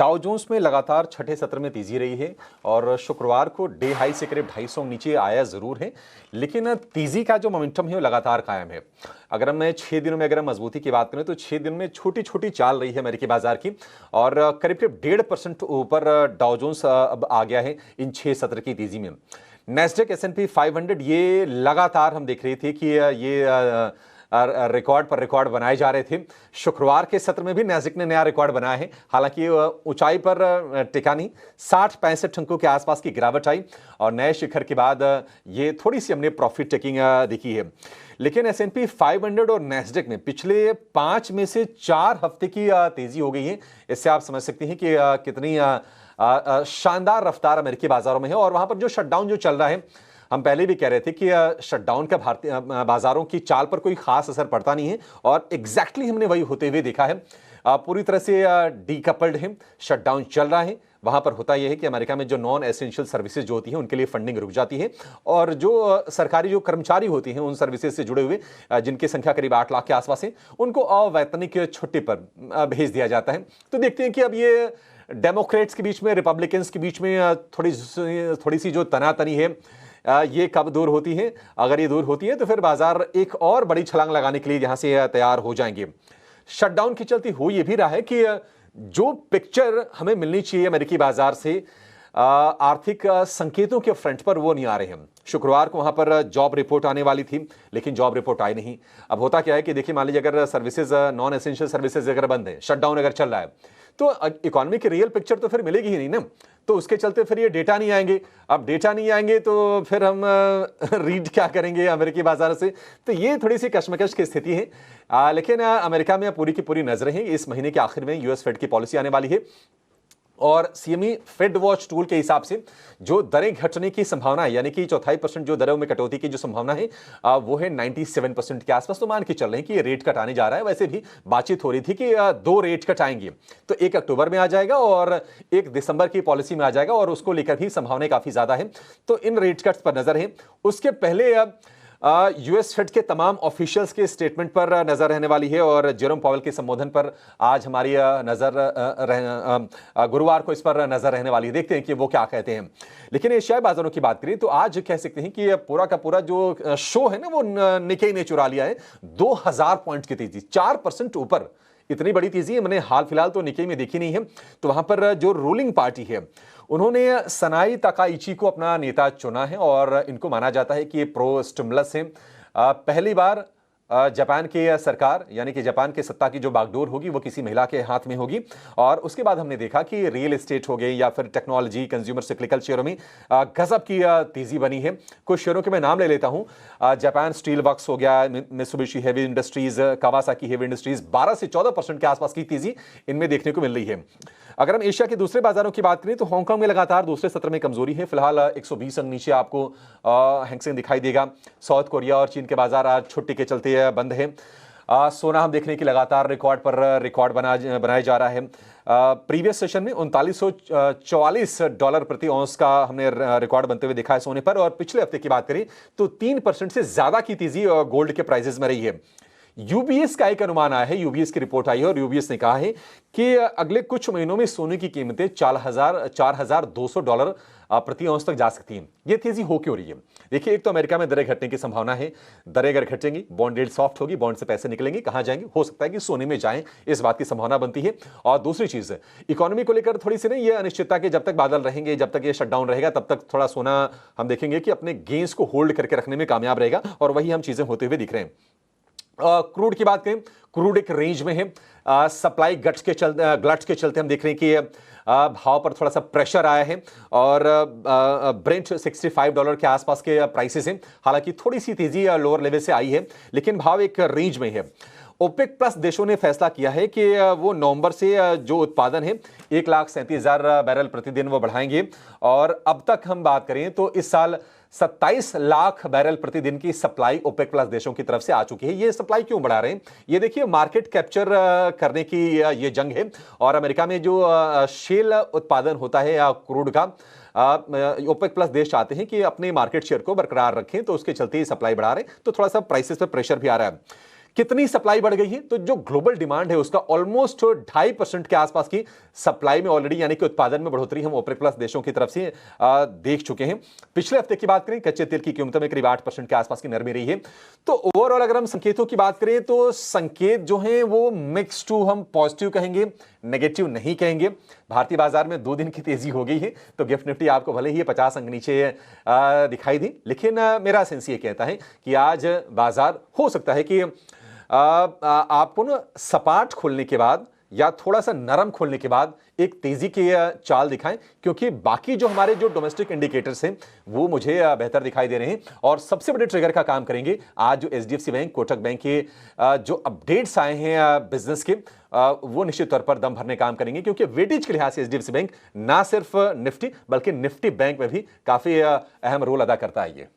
Dow Jones में लगातार छठे सत्र में तेजी रही है और शुक्रवार को डे हाई से करीब 250 नीचे आया जरूर है, लेकिन तेजी का जो मोमेंटम है वो लगातार कायम है। अगर हम 6 दिनों में अगर मजबूती की बात करें तो 6 दिन में छोटी छोटी चाल रही है अमेरिकी बाजार की और करीब करीब 1.5% ऊपर डाउ जोन्स अब आ गया है इन 6 सत्र की तेजी में। नेस्डेक S&P 500 ये लगातार हम देख रहे थे कि ये रिकॉर्ड पर रिकॉर्ड बनाए जा रहे थे। शुक्रवार के सत्र में भी नेस्डेक ने नया रिकॉर्ड बनाया है, हालांकि ऊंचाई पर टिका नहीं, 60-65 अंकों के आसपास की गिरावट आई और नए शिखर के बाद ये थोड़ी सी हमने प्रॉफिट टेकिंग दिखी है। लेकिन S&P 500 और नेस्डेक में पिछले 5 में से 4 हफ्ते की तेजी हो गई है। इससे आप समझ सकते हैं कि कितनी शानदार रफ्तार अमेरिकी बाजारों में है। और वहां पर जो शटडाउन जो चल रहा है, हम पहले भी कह रहे थे कि शटडाउन का भारतीय बाजारों की चाल पर कोई खास असर पड़ता नहीं है और एग्जैक्टली हमने वही होते हुए देखा है। पूरी तरह से डीकपल्ड है, शटडाउन चल रहा है। वहां पर होता यह है कि अमेरिका में जो नॉन एसेंशियल सर्विसेज जो होती हैं उनके लिए फंडिंग रुक जाती है और जो सरकारी जो कर्मचारी होती हैं उन सर्विसेज से जुड़े हुए जिनकी संख्या करीब 8 लाख के आसपास है, उनको अवैतनिक छुट्टी पर भेज दिया जाता है। तो देखते हैं कि अब ये डेमोक्रेट्स के बीच में, रिपब्लिकन्स के बीच में थोड़ी सी जो तनातनी है ये कब दूर होती है। अगर ये दूर होती है तो फिर बाजार एक और बड़ी छलांग लगाने के लिए यहां से तैयार हो जाएंगे। शटडाउन की चलती हो ये भी रहा है कि जो पिक्चर हमें मिलनी चाहिए अमेरिकी बाजार से आर्थिक संकेतों के फ्रंट पर वो नहीं आ रहे हैं। शुक्रवार को वहां पर जॉब रिपोर्ट आने वाली थी, लेकिन जॉब रिपोर्ट आई नहीं। अब होता क्या है कि देखिए, मान लीजिए अगर सर्विसेज, नॉन एसेंशियल सर्विसेज अगर बंद है, शटडाउन अगर चल रहा है, तो इकोनॉमी की रियल पिक्चर तो फिर मिलेगी ही नहीं ना। तो उसके चलते फिर ये डेटा नहीं आएंगे। अब डेटा नहीं आएंगे तो फिर हम रीड क्या करेंगे अमेरिकी बाजार से। तो ये थोड़ी सी कशमकश की स्थिति है। लेकिन अमेरिका में पूरी की पूरी नजरें हैं। इस महीने के आखिर में यूएस फेड की पॉलिसी आने वाली है और सीएमई फेड वॉच टूल के हिसाब से जो दरें घटने की संभावना है, यानी कि 4.5% जो दरों में कटौती की जो संभावना है वो है 97% के आसपास। तो मान के चल रहे हैं कि ये रेट कट आने जा रहा है। वैसे भी बातचीत हो रही थी कि 2 रेट कट आएंगे, तो 1 अक्टूबर में आ जाएगा और 1 दिसंबर की पॉलिसी में आ जाएगा और उसको लेकर भी संभावनाएं काफी ज्यादा है। तो इन रेट कट्स पर नजर है। उसके पहले यूएस फेड के तमाम ऑफिशियल्स के स्टेटमेंट पर नजर रहने वाली है और जेरोम पावेल के संबोधन पर आज हमारी नजर गुरुवार को इस पर नजर रहने वाली है। देखते हैं कि वो क्या कहते हैं। लेकिन एशियाई बाजारों की बात करें तो आज कह सकते हैं कि पूरा का पूरा जो शो है ना, वो निकेई ने चुरा लिया है। 2000 पॉइंट की तेजी, 4% ऊपर। इतनी बड़ी तेजी मैंने हाल फिलहाल तो निकेई में देखी नहीं है। तो वहां पर जो रूलिंग पार्टी है उन्होंने सनाई ताकाइची को अपना नेता चुना है और इनको माना जाता है कि ये प्रो स्टिमुलस है। पहली बार जापान की सरकार, यानी कि जापान की सत्ता की जो बागडोर होगी वो किसी महिला के हाथ में होगी। और उसके बाद हमने देखा कि रियल एस्टेट हो गई या फिर टेक्नोलॉजी, कंज्यूमर साइक्लिकल शेयरों में गजब की तेजी बनी है। कुछ शेयरों के मैं नाम ले लेता हूं। जापान स्टील वर्क्स हो गया, Mitsubishi heavy industries, Kawasaki heavy industries, 12 से 14% के आसपास की तेजी इनमें देखने को मिल रही है। अगर हम एशिया के दूसरे बाजारों की बात करें तो हांगकांग में लगातार दूसरे सत्र में कमजोरी है। फिलहाल 120 अंक नीचे आपको हैंगसेंग दिखाई देगा। साउथ कोरिया और चीन के बाजार आज छुट्टी के चलते बंद है। सोना हम देखने की लगातार रिकॉर्ड पर रिकॉर्ड बनाया जा रहा है। प्रीवियस सेशन में $3944 प्रति औंस का हमने रिकॉर्ड बनते हुए देखा है सोने पर। और पिछले हफ्ते की बात करें तो 3% से ज्यादा की तेजी गोल्ड के प्राइसेस में रही है। यूबीएस का एक अनुमान आया है, यूबीएस की रिपोर्ट आई है और यूबीएस ने कहा है कि अगले कुछ महीनों में सोने की कीमतें $4200 प्रति औंस तक जा सकती हैं। यह तेजी हो क्यों रही है? देखिए, एक तो अमेरिका में दरें घटने की संभावना है। दरें अगर घटेंगी, बॉन्ड रेट सॉफ्ट होगी, बॉन्ड से पैसे निकलेंगे, कहां जाएंगे? हो सकता है कि सोने में जाएं, इस बात की संभावना बनती है। और दूसरी चीज, इकोनॉमी को लेकर थोड़ी सी ना ये अनिश्चितता के जब तक बादल रहेंगे, जब तक ये शटडाउन रहेगा, तब तक थोड़ा सोना हम देखेंगे कि अपने गेंस को होल्ड करके रखने में कामयाब रहेगा और वही हम चीजें होते हुए दिख रहे हैं। क्रूड की बात करें, क्रूड एक रेंज में है। सप्लाई गट्स के चलते हम देख रहे हैं कि भाव पर थोड़ा सा प्रेशर आया है और ब्रेंट $65 के आसपास के प्राइसेस हैं। हालांकि थोड़ी सी तेजी लोअर लेवल से आई है, लेकिन भाव एक रेंज में है। ओपेक प्लस देशों ने फैसला किया है कि वो नवंबर से जो उत्पादन है 1,37,000 बैरल प्रतिदिन वो बढ़ाएंगे। और अब तक हम बात करें तो इस साल 27 लाख बैरल प्रतिदिन की सप्लाई ओपेक प्लस देशों की तरफ से आ चुकी है। ये सप्लाई क्यों बढ़ा रहे हैं? ये देखिए, मार्केट कैप्चर करने की ये जंग है। और अमेरिका में जो शेल उत्पादन होता है या क्रूड का, ओपेक प्लस देश चाहते हैं कि अपने मार्केट शेयर को बरकरार रखें, तो उसके चलते ही सप्लाई बढ़ा रहे हैं। तो थोड़ा सा प्राइसेस पर प्रेशर भी आ रहा है। कितनी सप्लाई बढ़ गई है? तो जो ग्लोबल डिमांड है उसका ऑलमोस्ट 2.5% के आसपास की सप्लाई में ऑलरेडी यानी कि उत्पादन में बढ़ोतरी हम ओपेक प्लस देशों की तरफ से देख चुके हैं। पिछले हफ्ते की बात करें कच्चे तेल की कीमतों में करीब 8% के आसपास की नरमी रही है। तो ओवरऑल अगर हम संकेतों की बात करें तो संकेत जो हैं वो मिक्स टू हम पॉजिटिव कहेंगे, नेगेटिव नहीं कहेंगे। भारतीय बाजार में 2 दिन की तेजी हो गई है, तो गिफ्ट निफ्टी आपको भले ही 50 अंक नीचे दिखाई दी, लेकिन मेरा सेंस ये कहता है कि आज बाजार हो सकता है कि आपको ना सपाट खोलने के बाद या थोड़ा सा नरम खोलने के बाद एक तेजी की चाल दिखाएं, क्योंकि बाकी जो हमारे जो डोमेस्टिक इंडिकेटर्स हैं वो मुझे बेहतर दिखाई दे रहे हैं। और सबसे बड़े ट्रिगर का काम करेंगे आज जो एचडीएफसी बैंक, कोटक बैंक के जो अपडेट्स आए हैं बिजनेस के, वो निश्चित तौर पर दम भरने काम करेंगे, क्योंकि वेटेज के लिहाज से एचडीएफसी बैंक ना सिर्फ निफ्टी बल्कि निफ्टी बैंक में भी काफी अहम रोल अदा करता है ये।